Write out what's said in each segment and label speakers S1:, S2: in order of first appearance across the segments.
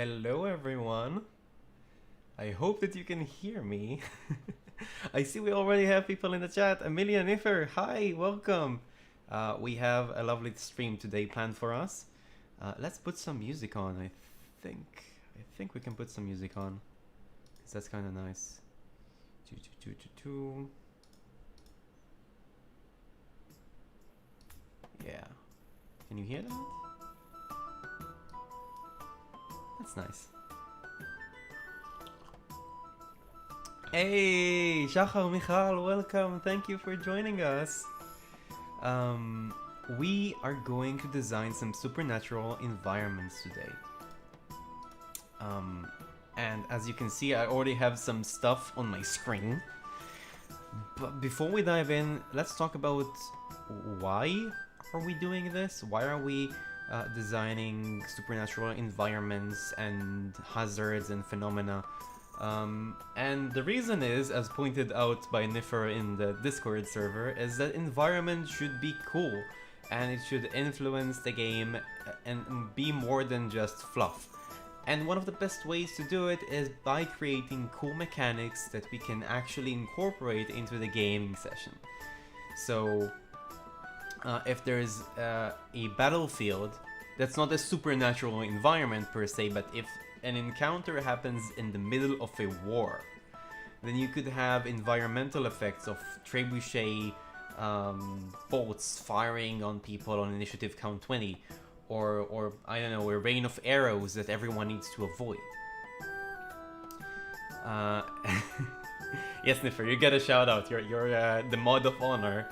S1: Hello, everyone. I hope that you can hear me. I see we already have people in the chat. Amelia Niffer, hi, welcome. We have a lovely stream today planned for us. Let's put some music on. Think. I think we can put some music on, because that's kind of nice. Yeah. Can you hear that? That's nice. Hey, Shachar Michal, welcome. Thank you for joining us. We are going to design some supernatural environments today. And as you can see, I already have some stuff on my screen. But before we dive in, let's talk about why are we doing this? Why are we designing supernatural environments and hazards and phenomena? And the reason is, as pointed out by Niffer in the Discord server, is that environment should be cool and it should influence the game and be more than just fluff. And one of the best ways to do it is by creating cool mechanics that we can actually incorporate into the gaming session. So if there's a battlefield that's not a supernatural environment per se, but if an encounter happens in the middle of a war, then you could have environmental effects of trebuchet bolts firing on people on initiative count 20, or I don't know, a rain of arrows that everyone needs to avoid. Yes, Niffer, you get a shout out. You're the mod of honor,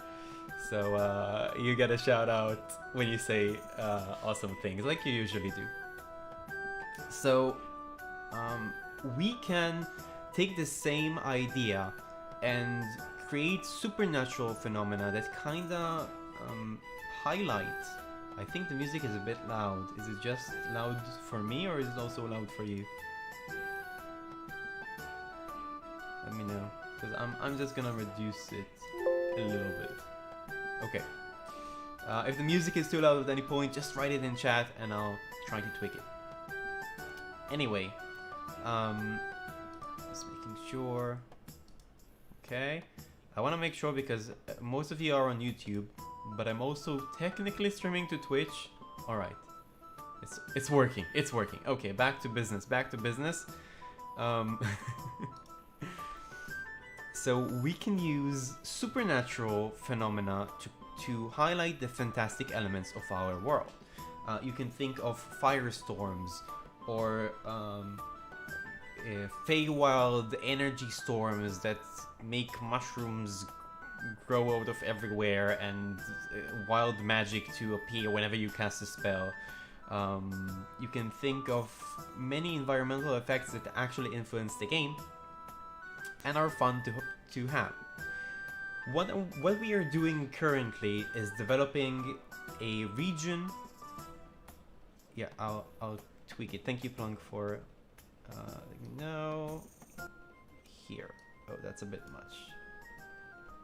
S1: so you get a shout out when you say awesome things, like you usually do. So we can take the same idea and create supernatural phenomena that kinda highlight. I think the music is a bit loud. Is it just loud for me, or is it also loud for you? Let me know, because I'm just gonna reduce it a little bit. Okay. If the music is too loud at any point, just write it in chat and I'll try to tweak it. Anyway, just making sure. Okay, I want to make sure because most of you are on YouTube, but I'm also technically streaming to Twitch. All right, it's working. It's working. Okay, back to business. Back to business. So we can use supernatural phenomena to highlight the fantastic elements of our world. You can think of firestorms, or Feywild energy storms that make mushrooms grow out of everywhere and wild magic to appear whenever you cast a spell. You can think of many environmental effects that actually influence the game and are fun to have. What we are doing currently is developing a region. Yeah, I'll tweak it. Thank you, Plunk, for no. Here. Oh, that's a bit much.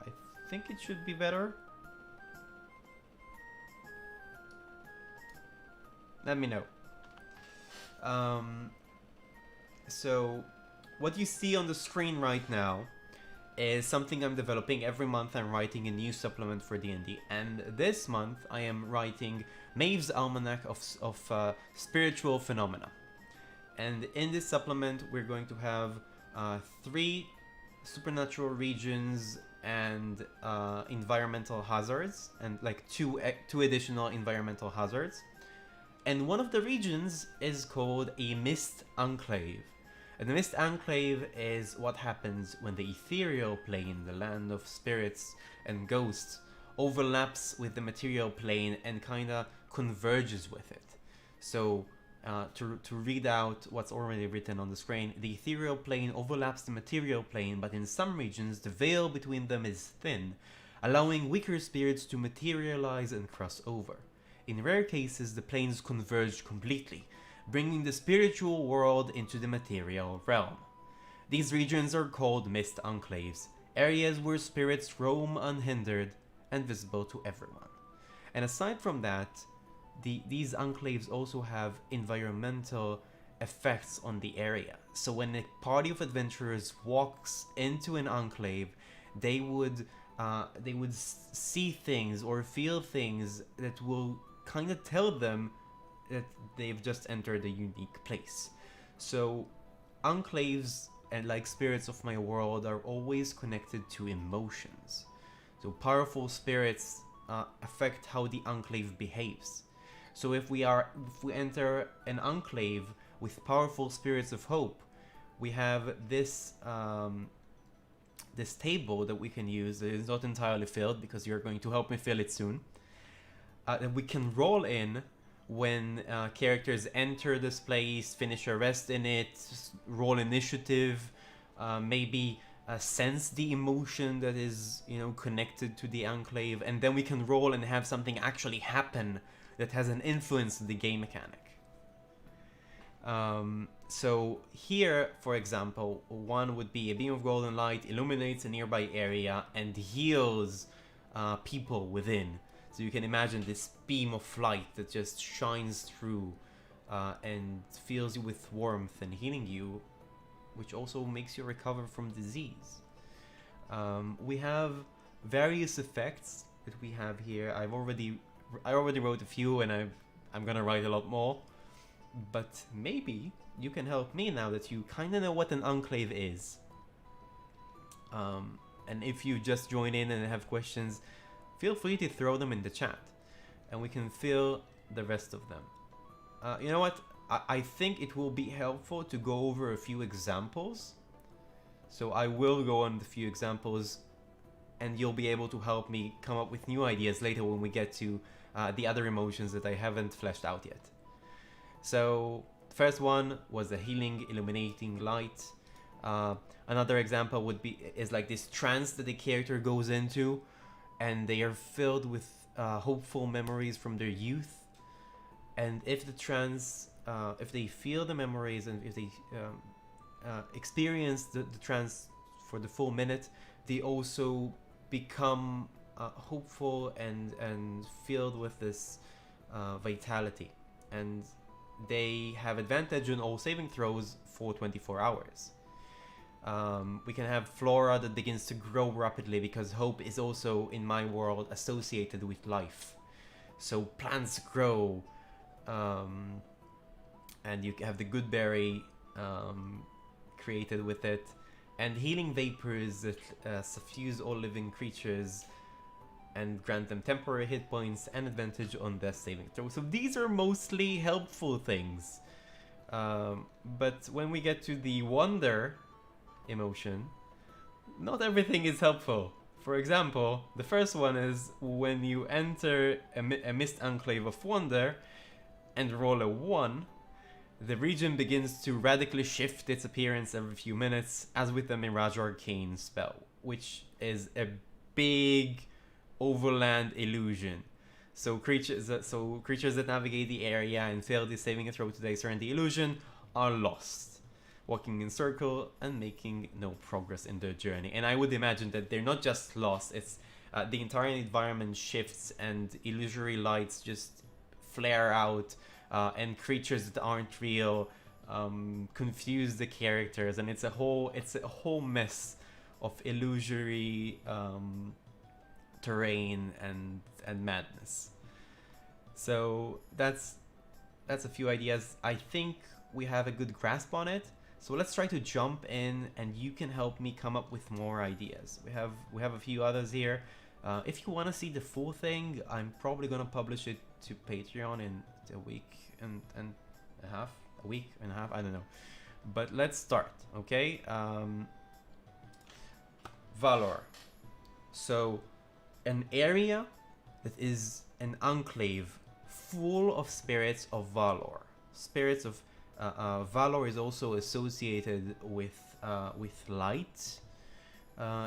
S1: I think it should be better. Let me know. So what you see on the screen right now is something I'm developing. Every month I'm writing a new supplement for D&D, and this month I am writing Maeve's Almanac of Spiritual Phenomena. And in this supplement we're going to have 3 supernatural regions and environmental hazards, and like two additional environmental hazards. And one of the regions is called a Mist Enclave. And the Mist Enclave is what happens when the ethereal plane, the land of spirits and ghosts, overlaps with the material plane and kinda converges with it. So to read out what's already written on the screen, the ethereal plane overlaps the material plane, but in some regions the veil between them is thin, allowing weaker spirits to materialize and cross over. In rare cases, the planes converge completely, bringing the spiritual world into the material realm. These regions are called Mist Enclaves, areas where spirits roam unhindered and visible to everyone. And aside from that, these enclaves also have environmental effects on the area. So when a party of adventurers walks into an enclave, they would see things or feel things that will kind of tell them that they've just entered a unique place. So enclaves and like spirits of my world are always connected to emotions. So powerful spirits affect how the enclave behaves. So if we enter an enclave with powerful spirits of hope, we have this this table that we can use. It is not entirely filled because you're going to help me fill it soon. That we can roll in when characters enter this place, finish a rest in it, roll initiative, maybe sense the emotion that is, you know, connected to the enclave, and then we can roll and have something actually happen that has an influence on the game mechanic. So here, for example, one would be a beam of golden light illuminates a nearby area and heals people within. So you can imagine this beam of light that just shines through and fills you with warmth and healing you, which also makes you recover from disease. We have various effects that we have here. I already wrote a few, and I'm gonna write a lot more. But maybe you can help me now that you kind of know what an enclave is. And if you just join in and have questions, feel free to throw them in the chat, and we can fill the rest of them. You know what? I think it will be helpful to go over a few examples. So I will go on the few examples, and you'll be able to help me come up with new ideas later when we get to the other emotions that I haven't fleshed out yet. So the first one was the healing, illuminating light. Another example is like this trance that the character goes into, and they are filled with hopeful memories from their youth. And if the trance, if they feel the memories and if they experience the trance for the full minute, they also become hopeful and filled with this vitality. And they have advantage on all saving throws for 24 hours. We can have flora that begins to grow rapidly because hope is also, in my world, associated with life. So plants grow, and you have the good berry created with it, and healing vapors that suffuse all living creatures and grant them temporary hit points and advantage on death saving throw. So these are mostly helpful things. But when we get to the wonder emotion, not everything is helpful. For example, the first one is when you enter a mist enclave of wonder and roll a 1, the region begins to radically shift its appearance every few minutes, as with the Mirage Arcane spell, which is a big overland illusion. So creatures that navigate the area and fail the saving throw to discern the illusion are lost, walking in circle and making no progress in their journey. And I would imagine that they're not just lost, it's the entire environment shifts and illusory lights just flare out, and creatures that aren't real confuse the characters, and it's a whole mess of illusory terrain and madness. So that's a few ideas. I think we have a good grasp on it. So let's try to jump in, and you can help me come up with more ideas. We have a few others here. If you want to see the full thing, I'm probably gonna publish it to Patreon in a week and a half. I don't know. But let's start, okay? Valor. So an area that is an enclave full of spirits of Valor. Spirits of Valor is also associated with light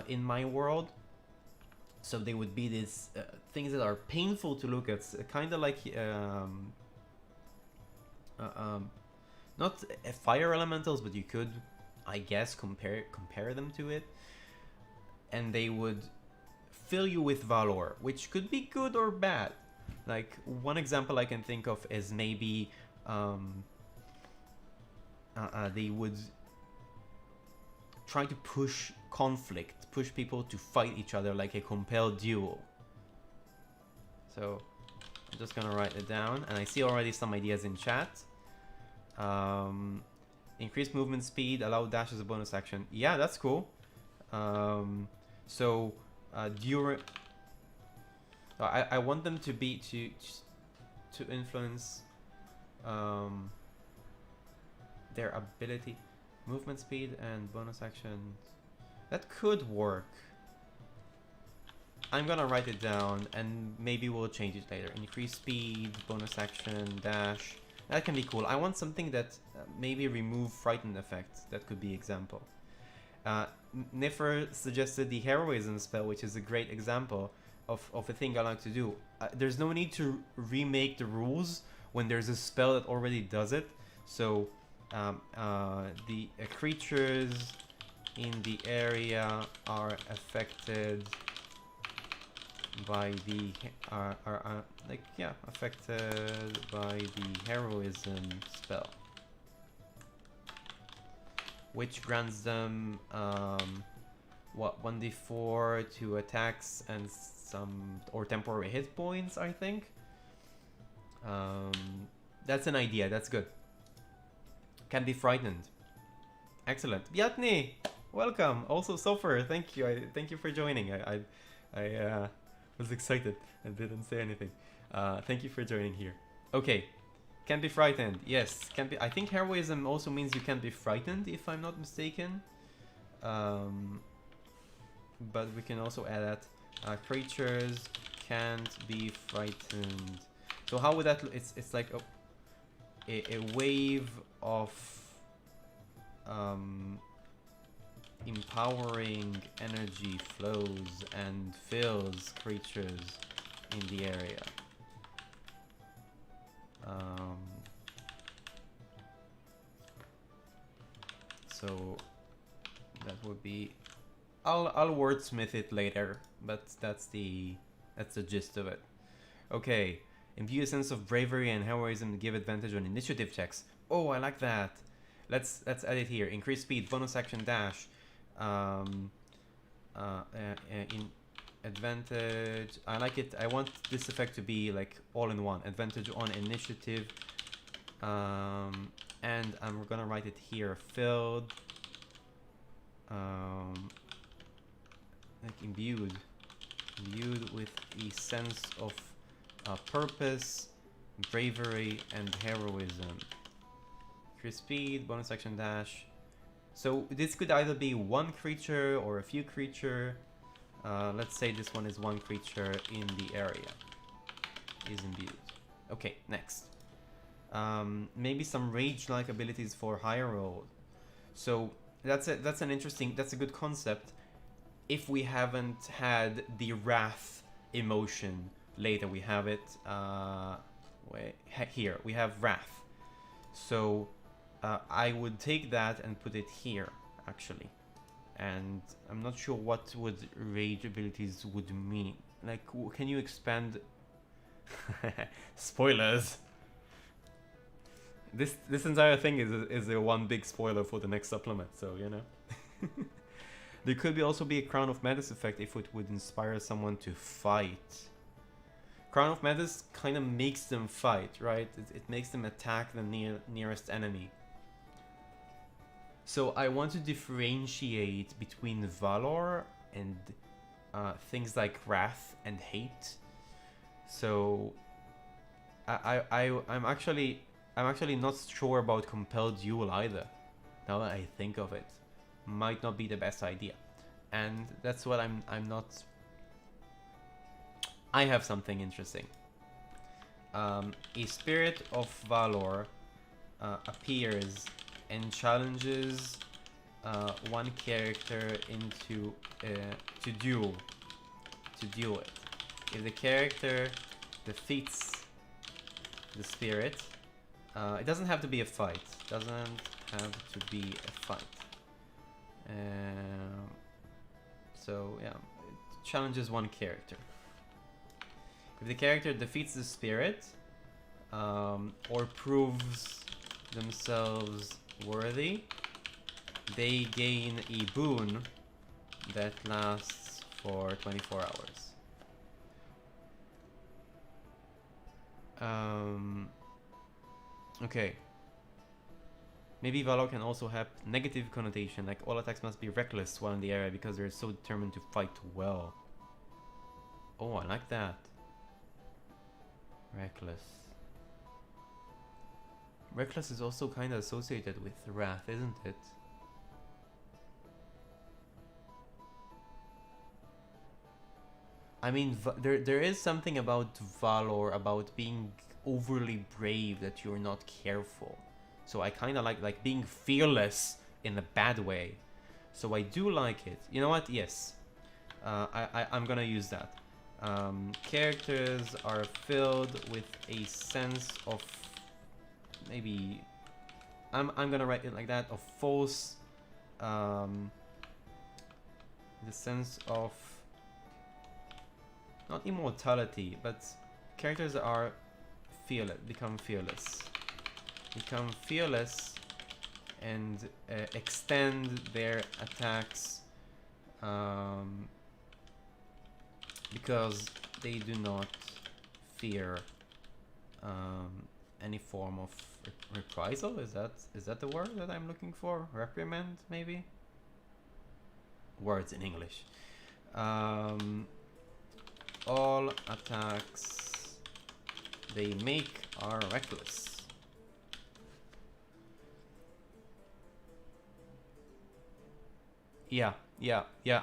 S1: in my world. So they would be these things that are painful to look at, kind of like not fire elementals, but you could, I guess, compare them to it, and they would fill you with valor, which could be good or bad. Like one example I can think of is maybe they would try to push conflict, push people to fight each other like a compelled duel. So I'm just gonna write it down, and I see already some ideas in chat. Increase movement speed, allow dash as a bonus action. Yeah, that's cool. So during, I want them to be to influence their ability, movement speed and bonus actions. That could work. I'm gonna write it down and maybe we'll change it later. Increase speed, bonus action, dash. That can be cool. I want something that maybe remove frightened effects. That could be example. Niffer suggested the heroism spell, which is a great example of a thing I like to do. There's no need to remake the rules when there's a spell that already does it. So the creatures in the area are affected by the affected by the heroism spell, which grants them 1d4 to attacks and some or temporary hit points, I think. That's an idea. That's good. Can be frightened. Excellent. Biatni, welcome. Also Sofer, thank you. Thank you for joining. I was excited and didn't say anything. Thank you for joining here. Okay, can be frightened. Yes, can be. I think heroism also means you can be frightened, if I'm not mistaken. But we can also add that creatures can't be frightened. So how would that look? It's like a wave of empowering energy flows and fills creatures in the area. So that would be. I'll wordsmith it later, but that's the gist of it. Okay, imbue a sense of bravery and heroism to give advantage on initiative checks. Oh, I like that. Let's add it here. Increase speed, bonus action, dash. In advantage. I like it. I want this effect to be like all in one. Advantage on initiative. And I'm gonna write it here. Filled. Like imbued with a sense of purpose, bravery, and heroism. Increase speed, bonus action, dash. So this could either be one creature or a few creature. Let's say this one is one creature in the area. Is imbued. Okay, next. Maybe some rage-like abilities for higher roll. So that's an interesting. That's a good concept. If we haven't had the wrath emotion later, we have it here. We have wrath. So I would take that and put it here, actually. And I'm not sure what would rage abilities would mean. Like, can you expand? Spoilers. This entire thing is a one big spoiler for the next supplement. So you know. There could also be a Crown of Madness effect if it would inspire someone to fight. Crown of Madness kind of makes them fight, right? It makes them attack the nearest enemy. So I want to differentiate between valor and things like wrath and hate. So I'm actually not sure about compelled duel either. Now that I think of it, might not be the best idea, and that's what I'm not. I have something interesting. A spirit of valor appears and challenges one character into to duel it. If the character defeats the spirit, it doesn't have to be a fight. Doesn't have to be a fight. So yeah, it challenges one character. If the character defeats the spirit, or proves themselves worthy, they gain a boon that lasts for 24 hours. Okay. Maybe Valor can also have negative connotation, like all attacks must be reckless while in the area because they're so determined to fight well. Oh, I like that. Reckless. Reckless is also kind of associated with wrath, isn't it? I mean, there is something about Valor, about being overly brave, that you're not careful. So I kind of like being fearless in a bad way. So I do like it. You know what? Yes. I'm gonna use that. Characters are filled with a sense of, maybe I'm gonna write it like that, of false, the sense of not immortality, but characters are become fearless and extend their attacks because they do not fear any form of reprisal. Is that the word that I'm looking for? Reprimand, maybe? Words in English. All attacks they make are reckless. Yeah,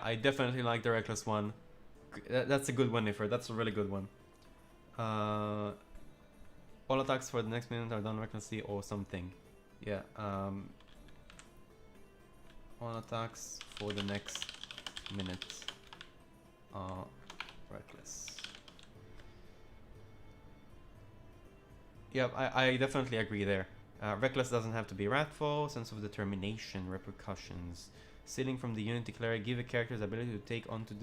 S1: I definitely like the reckless one. That's a good one, Niffer. That's a really good one. All attacks for the next minute are done recklessly or something. Yeah. All attacks for the next minute are reckless. Yep, I definitely agree there. Reckless doesn't have to be wrathful. Sense of determination, repercussions. Stealing from the unity cleric, give a character's ability to take onto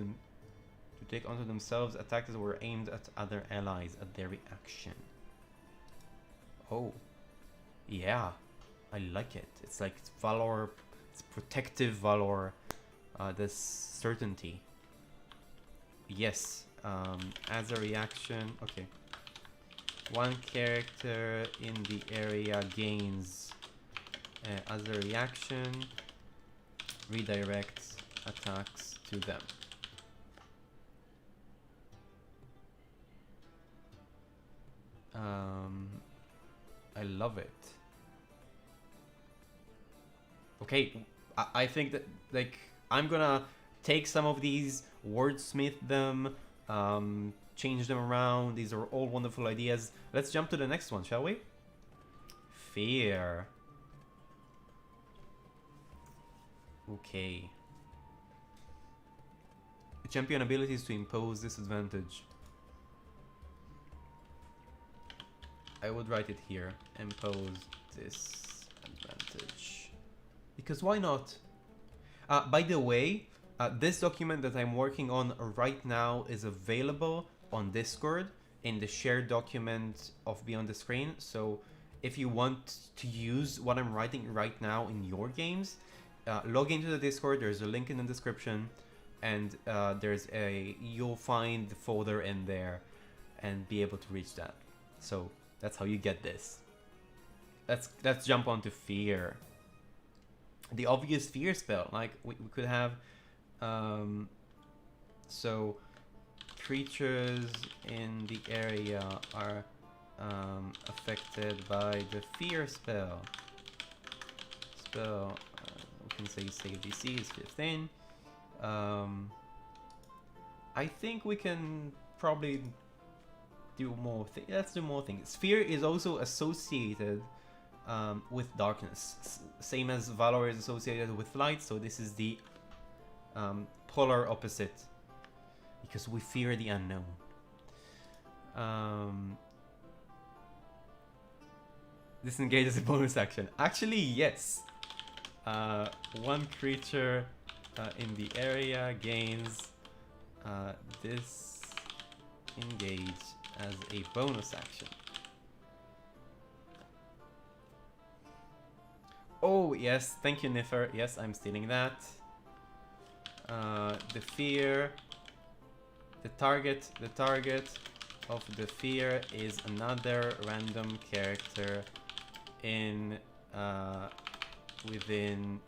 S1: themselves attacks that were aimed at other allies at their reaction. Oh, yeah, I like it. It's like Valor, it's protective Valor, this certainty. Yes, as a reaction, okay. One character in the area gains, as a reaction, redirects attacks to them. I love it. Okay, I think that, like, I'm gonna take some of these, wordsmith them, change them around. These are all wonderful ideas. Let's jump to the next one, shall we? Fear. Okay. Champion abilities to impose disadvantage. I would write it here. Impose disadvantage. Because why not? By the way, this document that I'm working on right now is available on Discord in the shared document of Beyond the Screen. So if you want to use what I'm writing right now in your games, log into the Discord. There's a link in the description, and you'll find the folder in there and be able to reach that. So that's how you get this. Let's jump on to fear. The obvious fear spell, like we could have, so creatures in the area are affected by the fear spell. We can say save DC is 15. I think we can probably do more things. Let's do more things. Fear is also associated with darkness, same as Valor is associated with light, so this is the polar opposite, because we fear the unknown. Disengage is a bonus action. Actually, yes. One creature in the area gains disengage as a bonus action. Oh, yes, thank you, Niffer. Yes, I'm stealing that. The fear. The target of the fear is another random character in within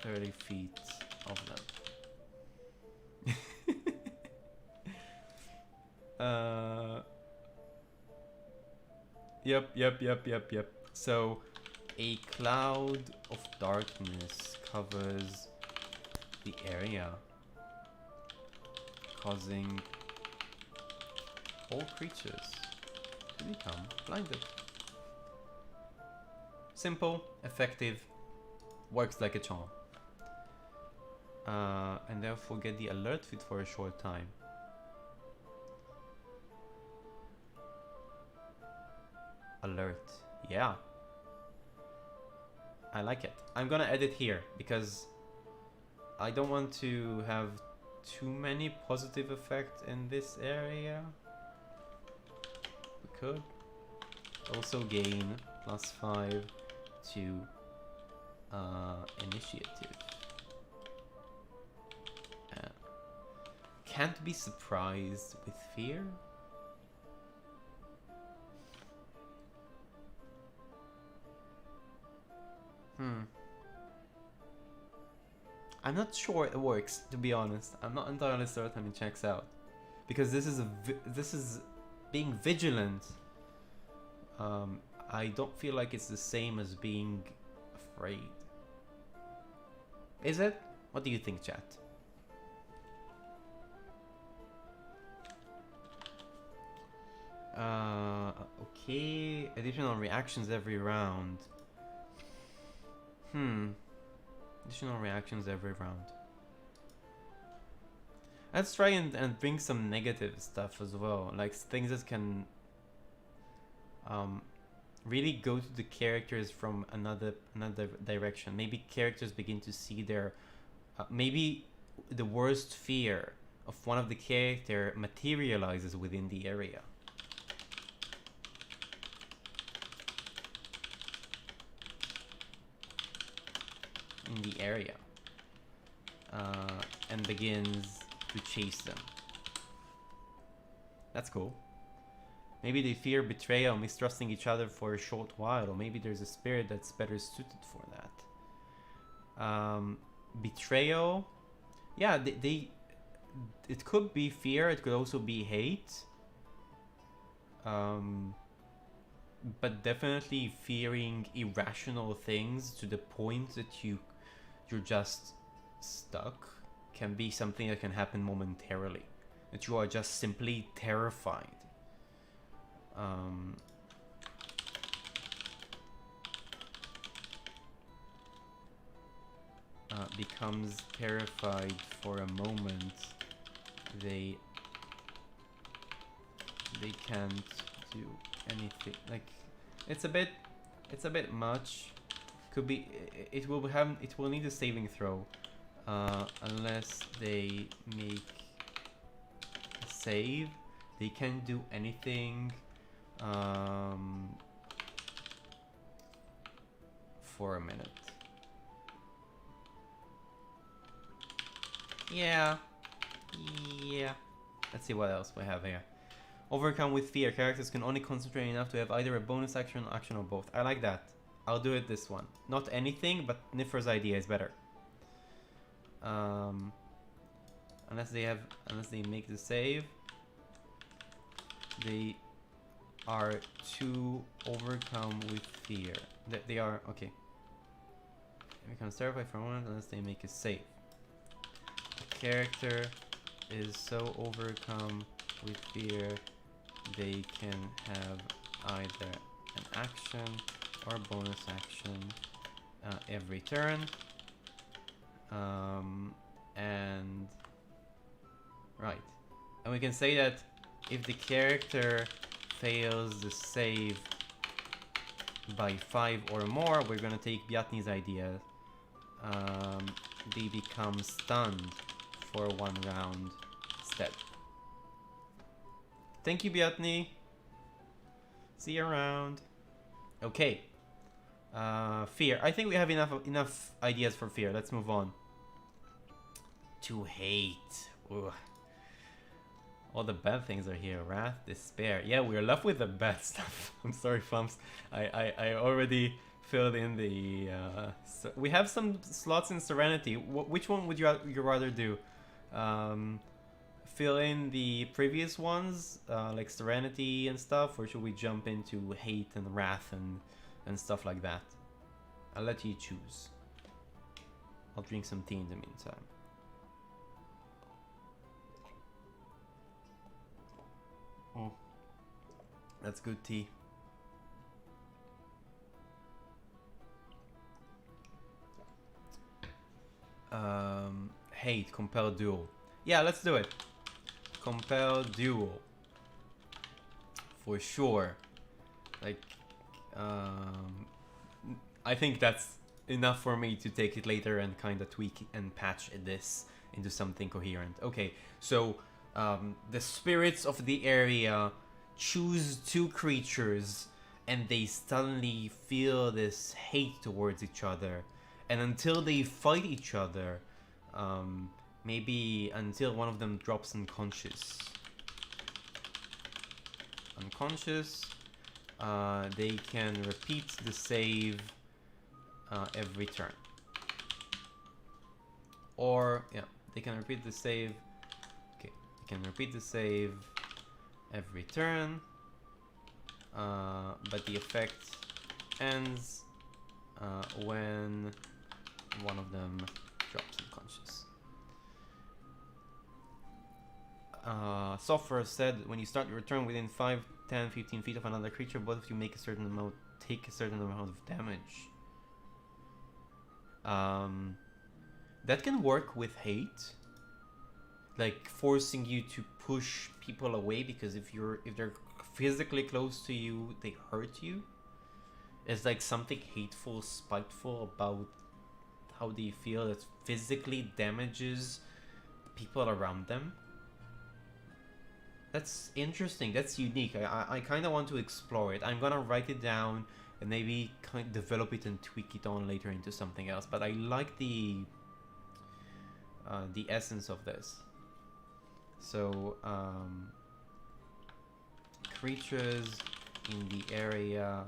S1: 30 feet of them. Yep. So a cloud of darkness covers the area, causing all creatures to become blinded. Simple, effective, works like a charm. And therefore get the alert feed for a short time. Alert, yeah. I like it. I'm gonna edit here because I don't want to have too many positive effects in this area. We could also gain +5 to initiative. Can't be surprised with fear. I'm not sure it works, to be honest. I'm not entirely certain it checks out, because this is being vigilant. I don't feel like it's the same as being afraid. Is it? What do you think, chat? Okay. Additional reactions every round. Additional reactions every round. Let's try and bring some negative stuff as well, like things that can really go to the characters from another direction. Maybe characters begin to see their maybe the worst fear of one of the character materializes within the area. In the area, and begins to chase them. That's cool. Maybe they fear betrayal, mistrusting each other for a short while, or maybe there's a spirit that's better suited for that. Betrayal, yeah, it could be fear, it could also be hate, but definitely fearing irrational things to the point that you're just stuck can be something that can happen momentarily, that you are just simply terrified. Becomes terrified for a moment. They can't do anything. Like, it's a bit much. Could be it will need a saving throw, unless they make a save. They can't do anything for a minute. Yeah. Let's see what else we have here. Overcome with fear. Characters can only concentrate enough to have either a bonus action, or both. I like that. I'll do it this one. Not anything, but Niffer's idea is better. Unless they make the save, they are to overcome with fear. They are okay. They become terrified for a moment unless they make a save. The character is so overcome with fear, they can have either an action or bonus action every turn, and we can say that if the character fails the save by 5 or more, we're gonna take Bjatni's idea. They become stunned for 1 round instead. Thank you, Bjatni. See you around. Okay. Fear. I think we have enough ideas for fear. Let's move on. To hate. Ooh. All the bad things are here. Wrath, despair. Yeah, we're left with the bad stuff. I'm sorry, Flumps. I already filled in the... so we have some slots in Serenity. Which one would you rather do? Fill in the previous ones, like Serenity and stuff, or should we jump into Hate and Wrath and stuff like that? I'll let you choose. I'll drink some tea in the meantime. Oh, that's good tea. Hate, compel duel. Yeah, let's do it. Compel duel. For sure. Like, I think that's enough for me to take it later and kind of tweak and patch this into something coherent. Okay, so the spirits of the area choose two creatures and they suddenly feel this hate towards each other. And until they fight each other, maybe until one of them drops unconscious. They can repeat the save every turn. Or, yeah, they can repeat the save. Okay, they can repeat the save every turn. But the effect ends when one of them drops unconscious. Software said when you start your turn within 5, 10, 15 feet of another creature, both of you make a certain amount, take a certain amount of damage. That can work with hate, like forcing you to push people away, because if they're physically close to you, they hurt you. It's like something hateful, spiteful about how they feel that physically damages people around them. That's interesting. That's unique. I kind of want to explore it. I'm gonna write it down and maybe kind of develop it and tweak it on later into something else. But I like the essence of this. So creatures in the area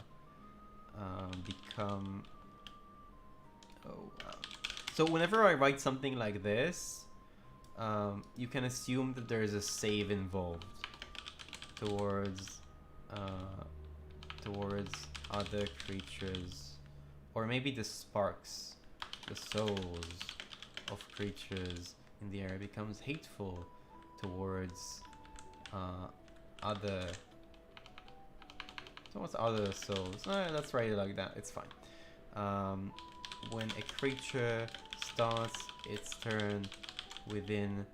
S1: become. So whenever I write something like this, you can assume that there is a save involved towards other creatures, or maybe the sparks, the souls of creatures in the area becomes hateful towards other souls. Let's write it like that. It's fine. When a creature starts its turn within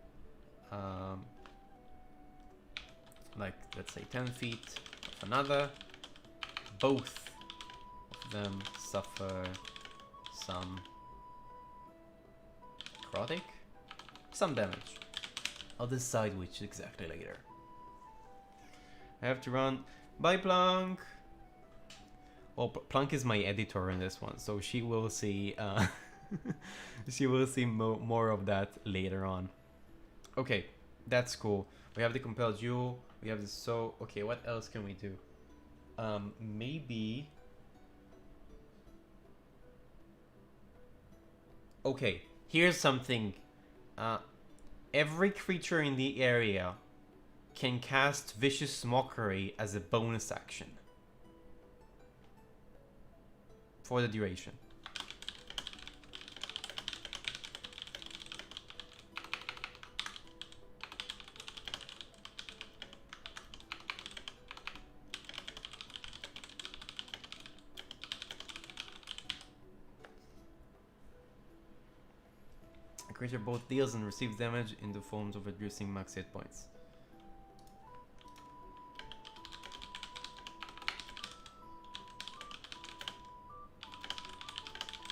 S1: like let's say 10 feet of another, both of them suffer some necrotic, some damage. I'll decide which exactly later. I have to run. Bye, Plunk. Well, Plunk is my editor in this one, so she will see she will see more of that later on. Okay, that's cool. We have the compelled duel. We have the okay, what else can we do? Maybe. Okay, here's something. Every creature in the area can cast Vicious Mockery as a bonus action for the duration. A creature both deals and receives damage in the forms of reducing max hit points.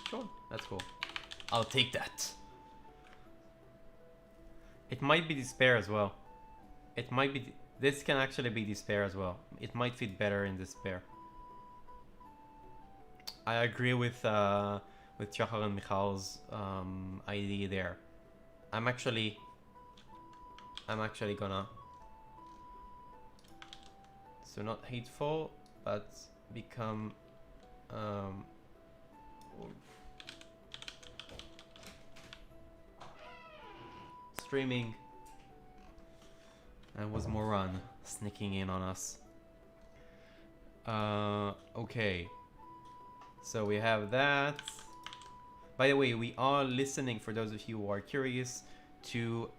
S1: Sure, that's cool. I'll take that. It might be Despair as well. It might be... This can actually be Despair as well. It might fit better in Despair. I agree with Chahar and Michal's idea there. I'm actually gonna, so not hateful, but become um, streaming, and was Moran sneaking in on us. Okay. So we have that. By the way, we are listening, for those of you who are curious, to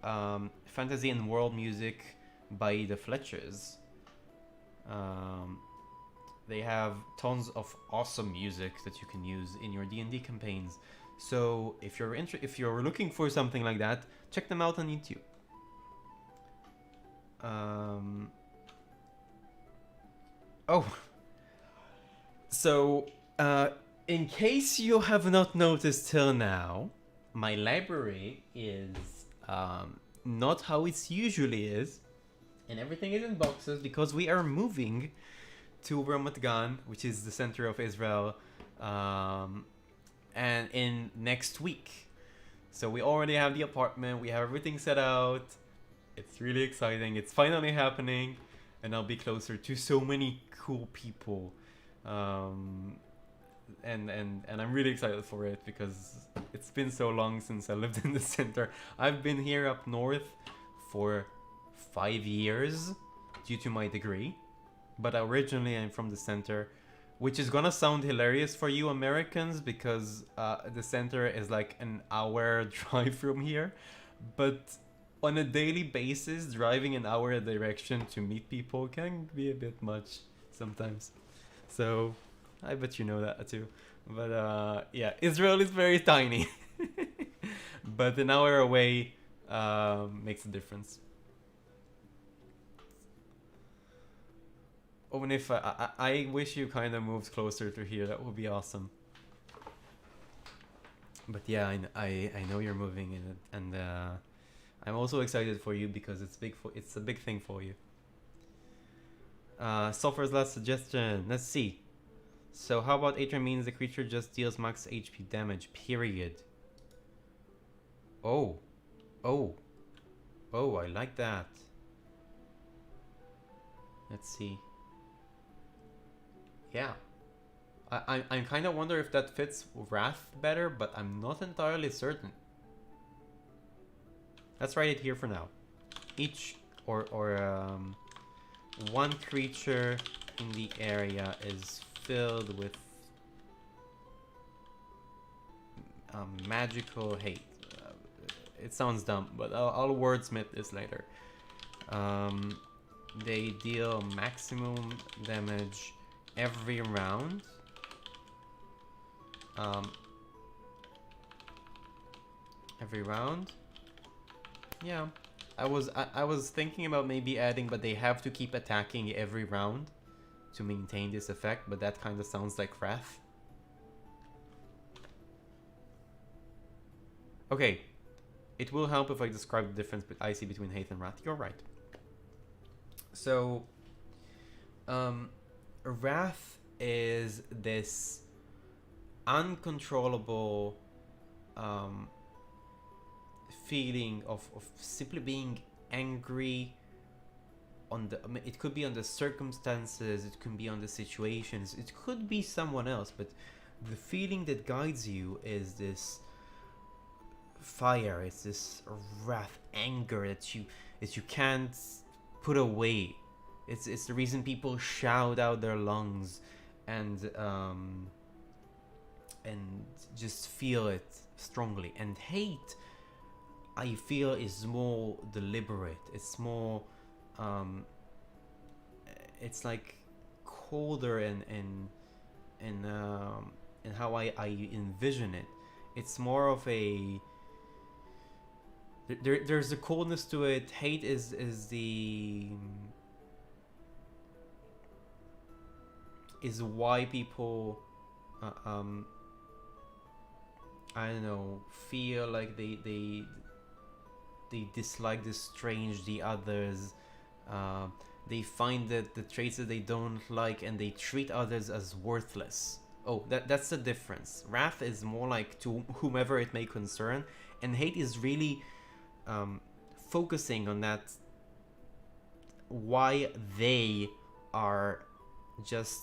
S1: Fantasy and World Music by the Fletchers. They have tons of awesome music that you can use in your D&D campaigns. So if you're looking for something like that, check them out on YouTube. Oh, so in case you have not noticed till now, my library is not how it usually is, and everything is in boxes because we are moving to Ramat Gan, which is the center of Israel, and in next week. So we already have the apartment, we have everything set out. It's really exciting. It's finally happening, and I'll be closer to so many cool people. And I'm really excited for it because it's been so long since I lived in the center. I've been here up north for 5 years due to my degree, but originally I'm from the center, which is gonna sound hilarious for you Americans because the center is like an hour drive from here, but on a daily basis, driving an hour a direction to meet people can be a bit much sometimes. So I bet you know that too. But yeah, Israel is very tiny. But an hour away makes a difference. Even if I wish you kind of moved closer to here, that would be awesome. But yeah, I know you're moving in it, and I'm also excited for you because it's a big thing for you. Sulfur's last suggestion. Let's see. So how about Atria means the creature just deals max HP damage, period. Oh. Oh. Oh, I like that. Let's see. Yeah. I kind of wonder if that fits Wrath better, but I'm not entirely certain. Let's write it here for now. Each one creature in the area is filled with magical hate. It sounds dumb, but I'll wordsmith this later. They deal maximum damage every round. Every round. Yeah. I was thinking about maybe adding, but they have to keep attacking every round to maintain this effect, but that kind of sounds like Wrath. Okay. It will help if I describe the difference I see between hate and wrath. You're right. So, wrath is this uncontrollable feeling of simply being angry on the, I mean, it could be on the circumstances, it could be on the situations, it could be someone else, but the feeling that guides you is this fire, it's this wrath, anger that you can't put away. It's the reason people shout out their lungs and just feel it strongly. And hate, I feel, is more deliberate. It's more it's like colder in how I envision it. It's more of a there's a coldness to it. Hate is why people I don't know, feel like they dislike the strange, the others. They find that the traits that they don't like, and they treat others as worthless. Oh, that's the difference. Wrath is more like to whomever it may concern, and hate is really um, focusing on that, why they are just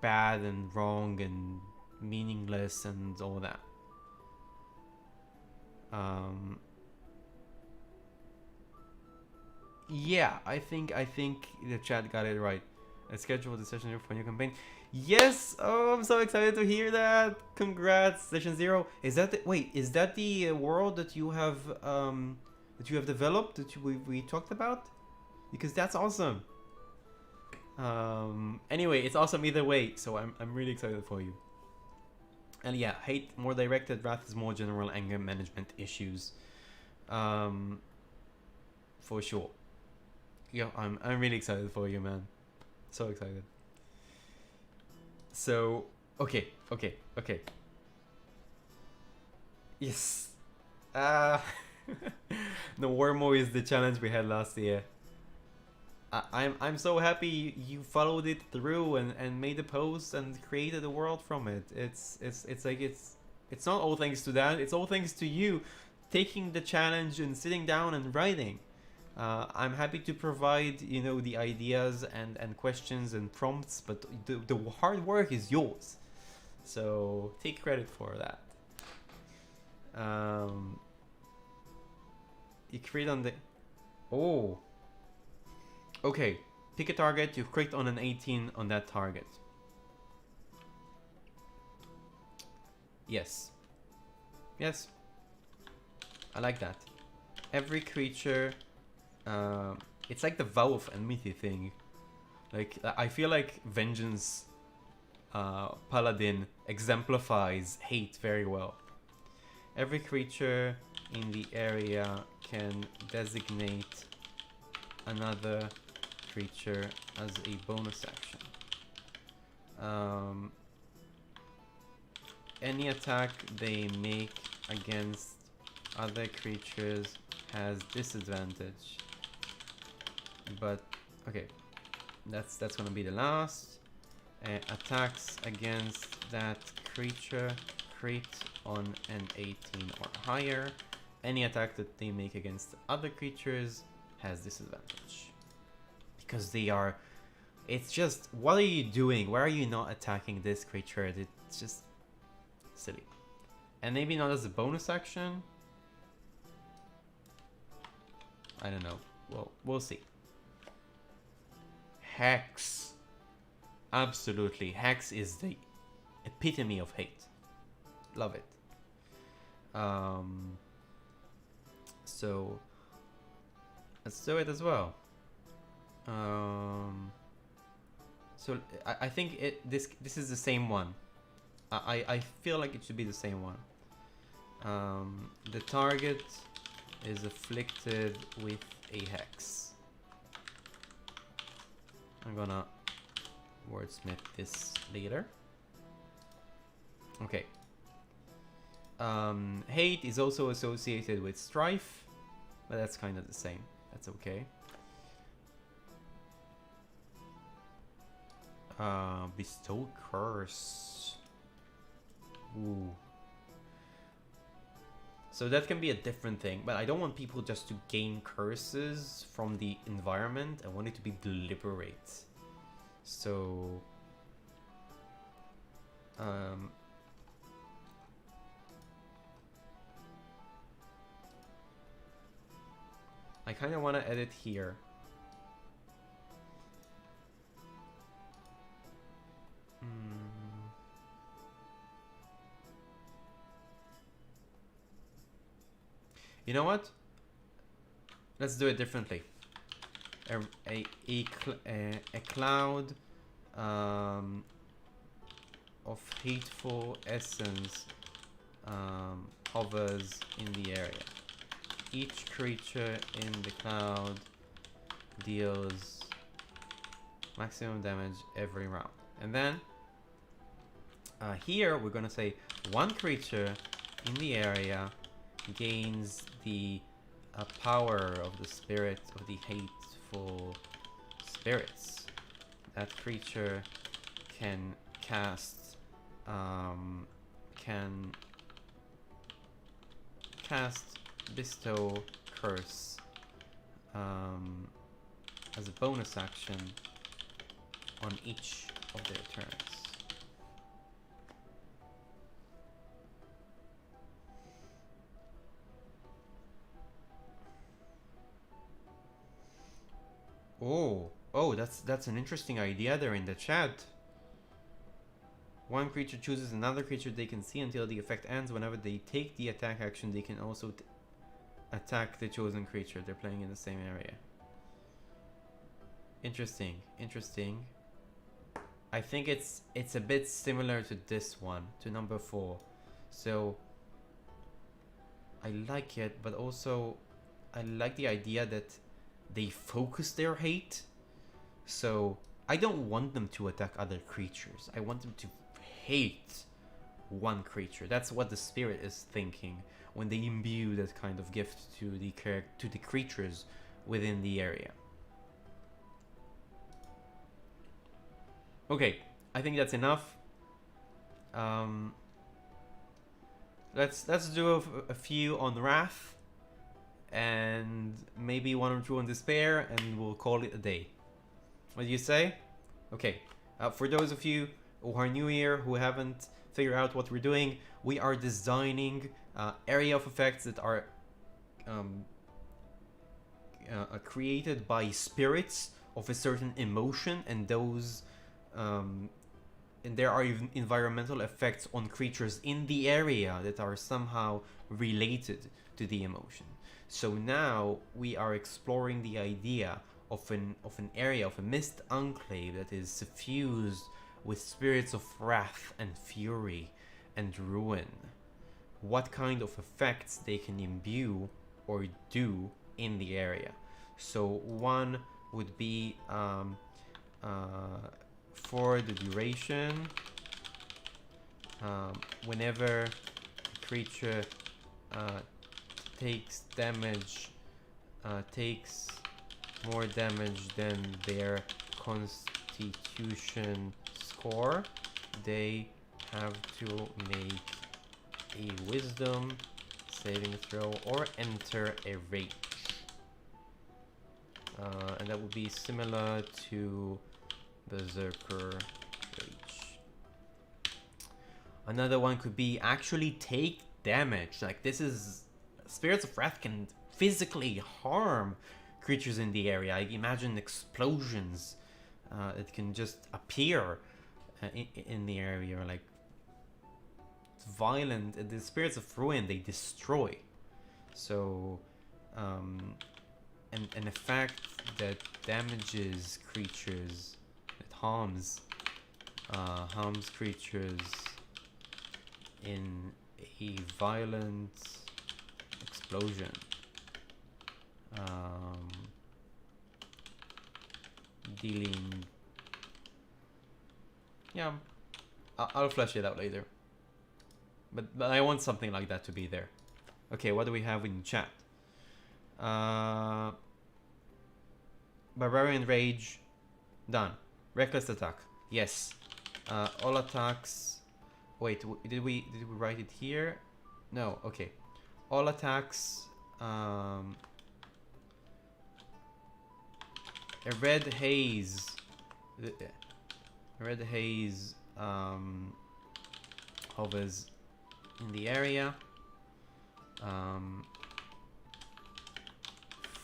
S1: bad and wrong and meaningless and all that. Yeah, I think the chat got it right. I scheduled the session 0 for a new campaign. Yes! Oh, I'm so excited to hear that. Congrats, session 0. Is that the, wait? Is that the world that you have developed that we talked about? Because that's awesome. Anyway, it's awesome either way. So I'm really excited for you. And yeah, hate more directed, wrath is more general anger management issues. For sure. Yeah, I'm really excited for you, man. So excited. So, okay. Yes. Uh No, Wormo is the challenge we had last year. I'm so happy you followed it through and made a post and created a world from it. It's like it's not all thanks to that. It's all thanks to you taking the challenge and sitting down and writing. I'm happy to provide, the ideas and questions and prompts, but the hard work is yours. So take credit for that. You create on the... Oh. Okay. Pick a target. You clicked on an 18 on that target. Yes. Yes. I like that. Every creature... it's like the vow of enmity thing. Like, I feel like Vengeance Paladin exemplifies hate very well. Every creature in the area can designate another creature as a bonus action. Any attack they make against other creatures has disadvantage. But okay, that's gonna be the last. Attacks against that creature crit on an 18 or higher. Any attack that they make against other creatures has disadvantage. Because they are... It's just... What are you doing? Why are you not attacking this creature? It's just... silly. And maybe not as a bonus action? I don't know. Well, we'll see. Hex. Absolutely. Hex is the epitome of hate. Love it. So let's do it as well. So I think this is the same one. I feel like it should be the same one. The target is afflicted with a hex. I'm gonna wordsmith this later. Okay. Hate is also associated with strife, but that's kind of the same. That's okay. Bestow curse. Ooh. So that can be a different thing, but I don't want people just to gain curses from the environment. I want it to be deliberate. So... I kind of want to edit here. You know what? Let's do it differently. A cloud of hateful essence hovers in the area. Each creature in the cloud deals maximum damage every round. And then here we're gonna say one creature in the area gains the power of the spirit of the hateful spirits. That creature can cast can cast bestow curse as a bonus action on each of their turns. Oh, that's an interesting idea there in the chat. One creature chooses another creature they can see until the effect ends. Whenever they take the attack action, they can also attack the chosen creature they're playing in the same area. Interesting, interesting. I think it's a bit similar to this one, to number 4. So I like it, but also I like the idea that they focus their hate. So I don't want them to attack other creatures. I want them to hate one creature. That's what the spirit is thinking when they imbue that kind of gift to the creatures within the area. Okay, I think that's enough. Let's do a few on Wrath, and maybe 1 or 2 on Despair, and we'll call it a day. What do you say? Okay. For those of you who are new here, who haven't figured out what we're doing, we are designing area of effects that are created by spirits of a certain emotion, and those and there are environmental effects on creatures in the area that are somehow related to the emotion. So now we are exploring the idea of an area, of a mist enclave that is suffused with spirits of wrath and fury and ruin. What kind of effects they can imbue or do in the area. So one would be for the duration, whenever a creature takes damage, takes more damage than their constitution score, they have to make a wisdom saving throw or enter a rage. And that would be similar to Berserker Rage. Another one could be actually take damage. Like, this is... Spirits of Wrath can physically harm creatures in the area. I imagine explosions that can just appear in the area. Like, violent. The Spirits of Ruin, they destroy. So, an effect that damages creatures, that harms creatures in a violent explosion. Dealing... Yeah, I'll flesh it out later. But I want something like that to be there. Okay, what do we have in chat? Barbarian Rage, done. Reckless Attack, yes. All attacks... Wait, did we write it here? No, okay. All attacks... a red haze... A red haze hovers in the area.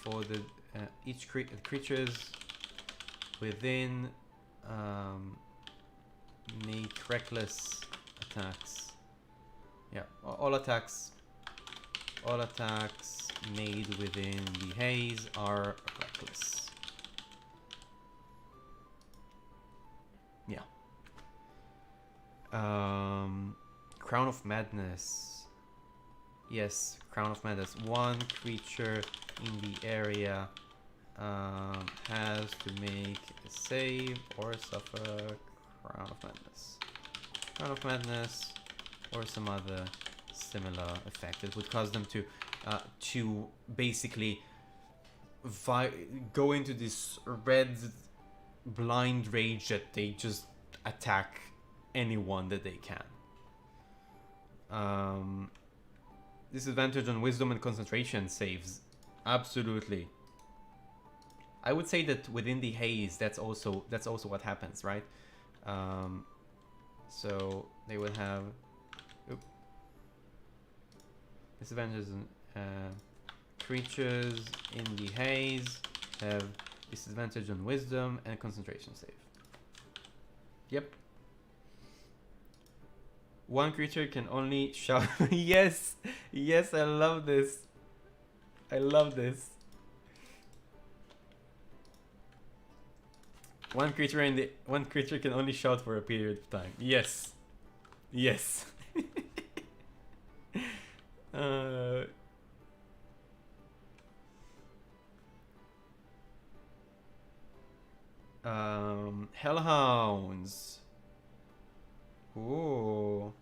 S1: For the each creatures within make reckless attacks. Yeah, all attacks made within the haze are reckless. Yeah. Crown of Madness. Yes, Crown of Madness. One creature in the area has to make a save or suffer Crown of Madness. Crown of Madness or some other similar effect. It would cause them to basically go into this red blind rage that they just attack anyone that they can. Disadvantage on wisdom and concentration saves. Absolutely. I would say that within the haze, that's also what happens, right? So they will have disadvantages on creatures in the haze have disadvantage on wisdom and concentration save. Yep. One creature can only shout. Yes, yes, I love this. I love this. One creature can only shout for a period of time. Yes, yes. Hellhounds. Ooh.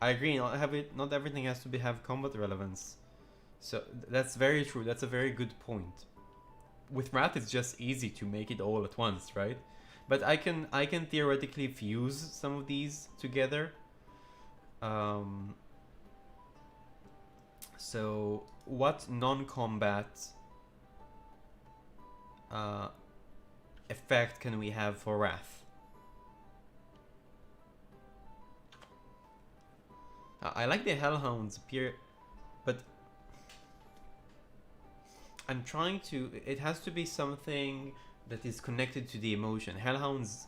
S1: I agree. Not everything has to have combat relevance. So that's very true. That's a very good point. With Wrath, it's just easy to make it all at once, right? But I can theoretically fuse some of these together. So what non-combat effect can we have for Wrath? I like the Hellhounds appear, but I'm trying to. It has to be something that is connected to the emotion. Hellhounds,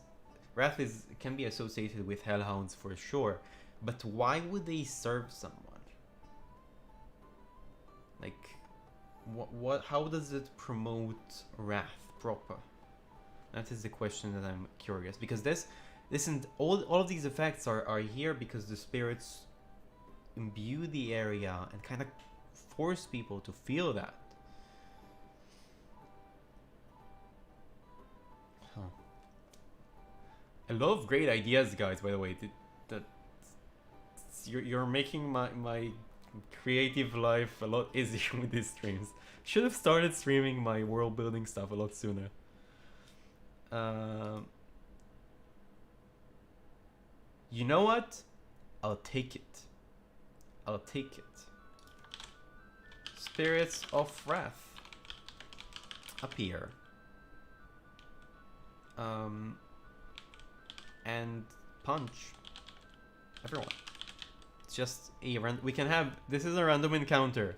S1: Wrath can be associated with Hellhounds for sure, but why would they serve someone? Like, what? How does it promote Wrath proper? That is the question that I'm curious, because all of these effects are here because the spirits imbue the area and kind of force people to feel that. Huh. A lot of great ideas, guys, by the way. You're making my creative life a lot easier with these streams. Should have started streaming my world building stuff a lot sooner. You know what? I'll take it. I'll take it. Spirits of Wrath appear. And punch everyone. It's just a random. We can have. This is a random encounter.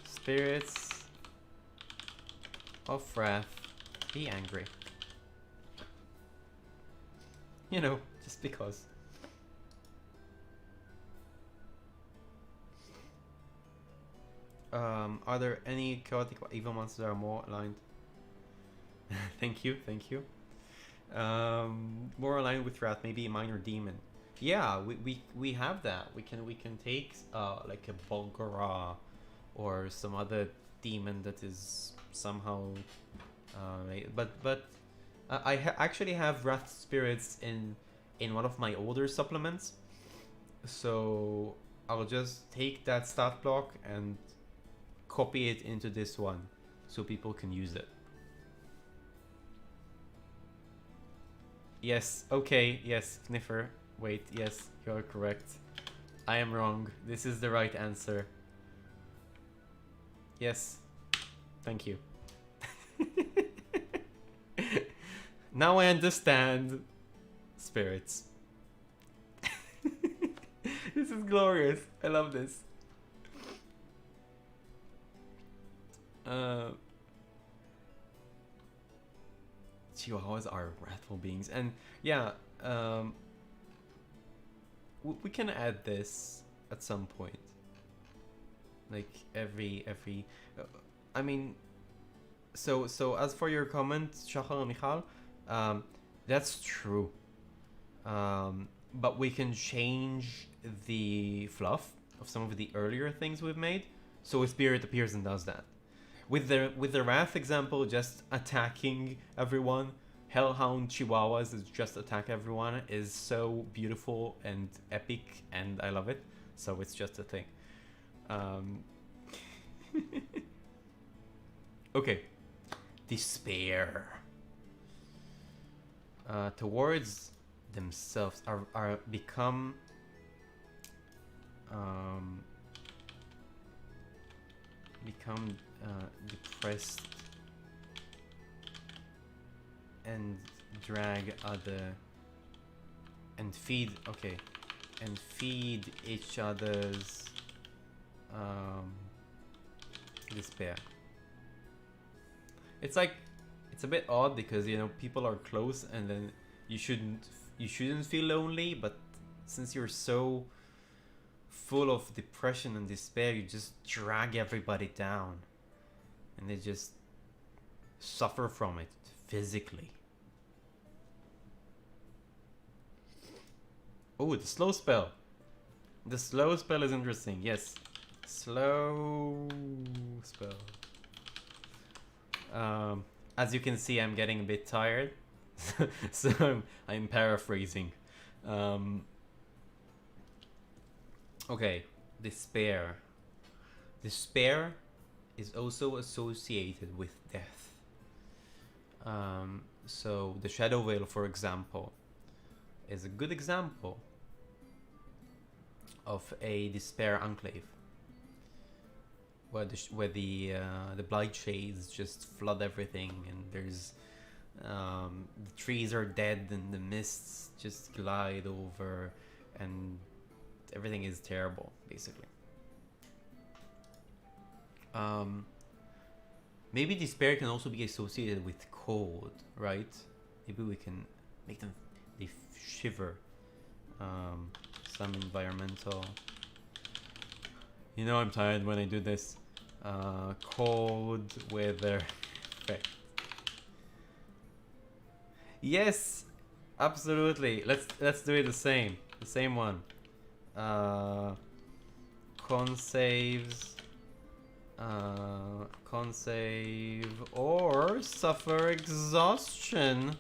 S1: Spirits of Wrath, be angry. You know, just because. Are there any chaotic evil monsters that are more aligned? Thank you, thank you. More aligned with Wrath, maybe a minor demon. Yeah, we have that. We can take like a Bulgara or some other demon that is somehow but I actually have Wrath spirits in one of my older supplements, so I'll just take that stat block and copy it into this one so people can use it. Yes, okay, yes, Kniffer. Wait, yes, you're correct. I am wrong. This is the right answer. Yes. Thank you. Now I understand spirits. This is glorious. I love this. Chihuahuas are wrathful beings, and yeah, we can add this at some point. Like every I mean, so as for your comment, Shachar and Michal, that's true. But we can change the fluff of some of the earlier things we've made, so a spirit appears and does that. With the Wrath example, just attacking everyone, Hellhound Chihuahuas is just attack everyone is so beautiful and epic, and I love it. So it's just a thing. Okay. Despair. Towards themselves are become become depressed and drag other and feed and feed each other's despair. It's like, it's a bit odd because, you know, people are close and then you shouldn't feel lonely, but since you're so full of depression and despair, you just drag everybody down and they just suffer from it physically. Oh, the slow spell. The slow spell is interesting. Yes, slow spell. As you can see, I'm getting a bit tired, so I'm paraphrasing. Okay, despair. Despair is also associated with death. So the Shadow Veil, for example, is a good example of a despair enclave, where the blight shades just flood everything, and there's the trees are dead, and the mists just glide over, and everything is terrible, basically. Maybe despair can also be associated with cold, right? Maybe we can make them shiver. Some environmental. You know, I'm tired when I do this. Cold weather effect. Yes, absolutely. Let's do it the same one. Con saves. Con save or suffer exhaustion.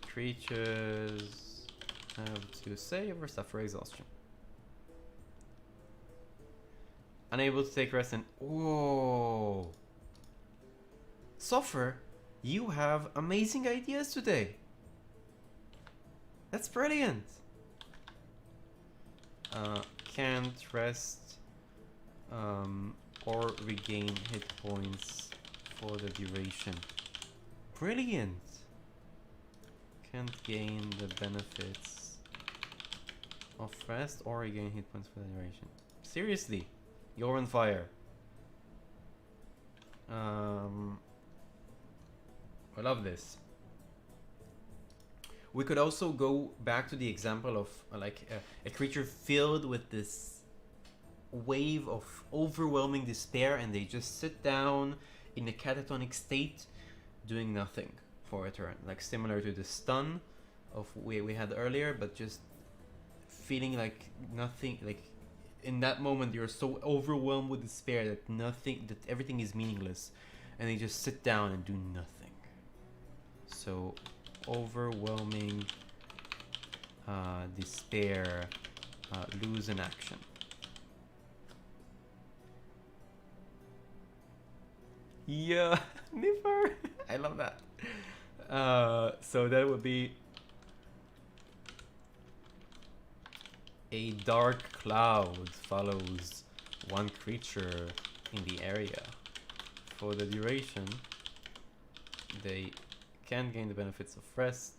S1: Creatures have to save or suffer exhaustion. Unable to take rest and... Whoa! Suffer, you have amazing ideas today. That's brilliant. Can't rest or regain hit points for the duration. Brilliant. Can't gain the benefits of rest or regain hit points for the duration. Seriously, you're on fire. I love this. We could also go back to the example of a creature filled with this wave of overwhelming despair, and they just sit down in a catatonic state doing nothing for a turn, like similar to the stun of we had earlier, but just feeling like nothing, like in that moment you're so overwhelmed with despair that everything is meaningless, and they just sit down and do nothing. So overwhelming despair, lose an action. Yeah, Niffer. I love that. So that would be a dark cloud follows one creature in the area. For the duration, they can gain the benefits of rest.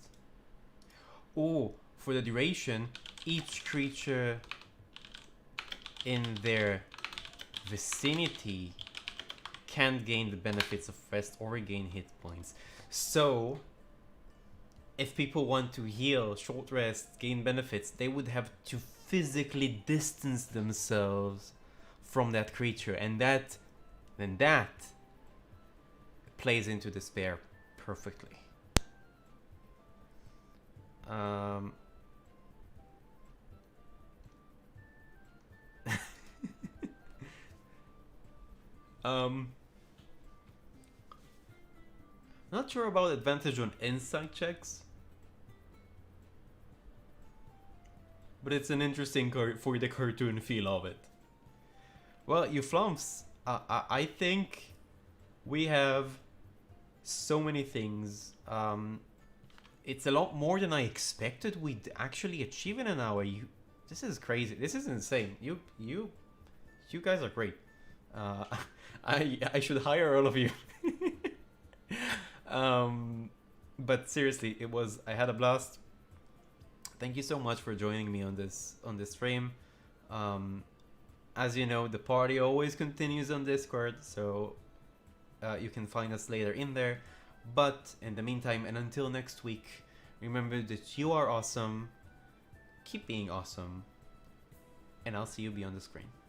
S1: Oh, for the duration, each creature in their vicinity can gain the benefits of rest or regain hit points. So, if people want to heal, short rest, gain benefits, they would have to physically distance themselves from that creature, and that plays into despair perfectly. Not sure about advantage on insight checks, but it's an interesting card for the cartoon feel of it. Well, you flumps, I think we have so many things. It's a lot more than I expected we'd actually achieve in an hour. This is crazy. This is insane. You guys are great. Uh, I should hire all of you. um, but seriously, I had a blast. Thank you so much for joining me on this stream. Um, as you know, the party always continues on Discord, so you can find us later in there. But in the meantime, and until next week, remember that you are awesome. Keep being awesome, and I'll see you beyond the screen.